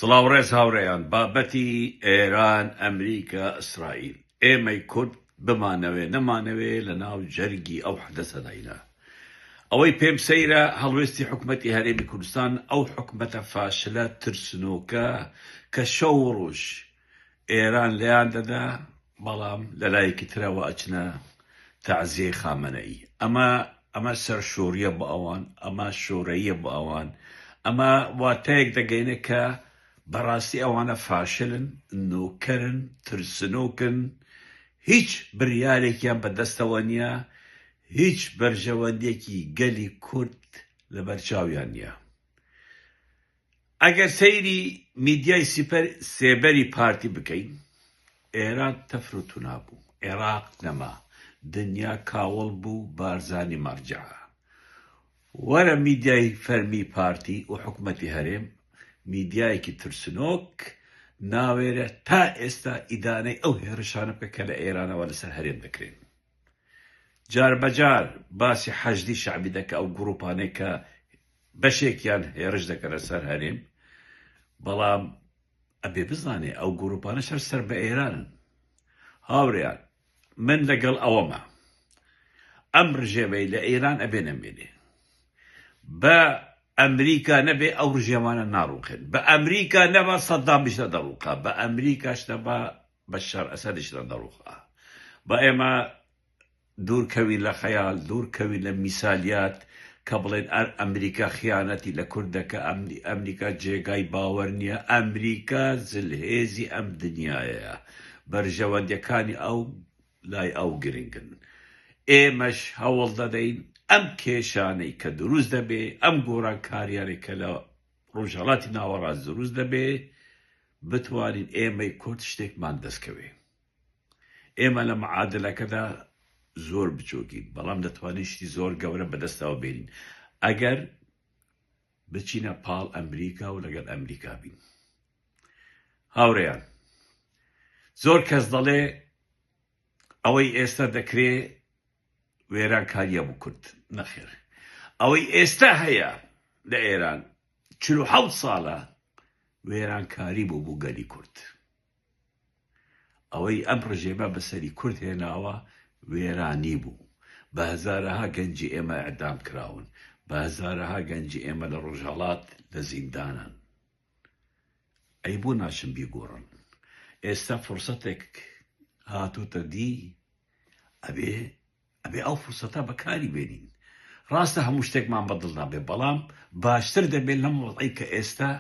سڵاوڕێز هاوڕێیان بابەتی ئێران ئەمریکا ئیسرائیل ئێمەی کورد بمانەوێ نەمانەوێ لە ناو جەرگی ئەو حدەسەداینا ئەوەی پێم سەیرە هەڵوێستی حکومەتی هەرێمی کوردستان ئەو حکومەتە فاشلە ترسنۆکە کە شەو ڕۆژ ئێران لەیان دەدا بەڵام لەلایەکی ترەوە ئەچنە تەعزیەی خامنەئی ئەمە سەرشۆریە بە ئەوان ئەمە شۆرەیە بە ئەوان ئەمە واتەیەک دەگەینە کە بەڕاستی ئەوانە فاشلن نۆکەرن ترسنۆکن هیچ بڕیارێکیان بەدەستەوە نییە هیچ بەرژەوەندێکی گەلی کورد لە بەرچاویان نییە ئەگەر سەیری میدیای سێبەری پارتی بکەین ئێران تەفروت نابوو عێراق نەما دنیا کاوڵ بوو بارزانی مەرجەعە وەرە میدیای فەرمی پارتی و حکومەتی هەرێم میدیایەکی ترسنۆک ناوێرە تا ئێستا ئیدانەی ئەو هێرشانە بکە کە لە ئێرانەوە لەسەر هەرێم دەکرێن جار بەجار باسی حەشدی شەعبی دەکە ئەو گروپانەی کە بەشێکیان هێرش دەکە لەسەر هەرێم بەڵام ئەبێ بزانێ ئەو گروپانە سەر بە ئێرانن هاوڕێیان من لەگەڵ ئەوەمە ئەم ڕژێمەی لە ئێران ئەبێ نەمێنێ بە ئەمریکا نەبێ ئەو ڕژێمانە ناڕووقێن بە ئەمریکا نەبە سەددامیش نەدەڕووقا بە ئەمریکاش نەبە بەشار ئەسەدیش نەدەڕووقا بە ئێمە دوورکەوین لە خەیاڵ دوورکەوین لە میسالیات کە بڵێن ئەمریکا خیانەتی لە کورد دەکە ئەمریکا جێگای باوەڕ نییە ئەمریکا زلهێزی ئەم دنیایە بەرژەوەندەکانی ئەو لای ئەو گرنگن ئێمەش هەوڵ دەدەین ئەم کێشانەی کە دروست دەبێ ئەم گۆڕانکاریانەی کە لە ڕۆژهەڵاتی ناوەڕاست دروست دەبێ بتوانین ئێمەی کورد شتێکمان دەستکەوێ ئێمە لە معادلەکەدا زۆر بچۆکین بەڵام دەتوانین شتی زۆر گەورە بەدەستەوە بێنین ئەگەر بچینە پاڵ ئەمریکا و لەگەڵ ئەمریکا بین هاوڕێیان زۆر کەس دەڵێ ئەوەی ئێستا دەکرێ وێرانکاریە بوو کورد نەخێر ئەوەی ئێستا هەیە لە ئێران 47 ساڵە وێرانکاری بوو گەلی کورد ئەوەی ئەم ڕژێمە بەسەری کورد هێناوە وێرانی بوو بە هەزارەها گەنجی ئێمە ئەعدام کراون بە هەزارەها گەنجی ئێمە لە ڕۆژهەڵات لە زیندانن ئەی بۆ ناچن بیگۆڕن ئێستا فرسەتێک هاتووتە دی ئەبێ ئەو فرسەتە بەکاری بێنین ڕاستە هەموو شتێکمان بەدڵ نابێ بەڵام باشتر دەبێت لەم وەڵعی کە ئێستا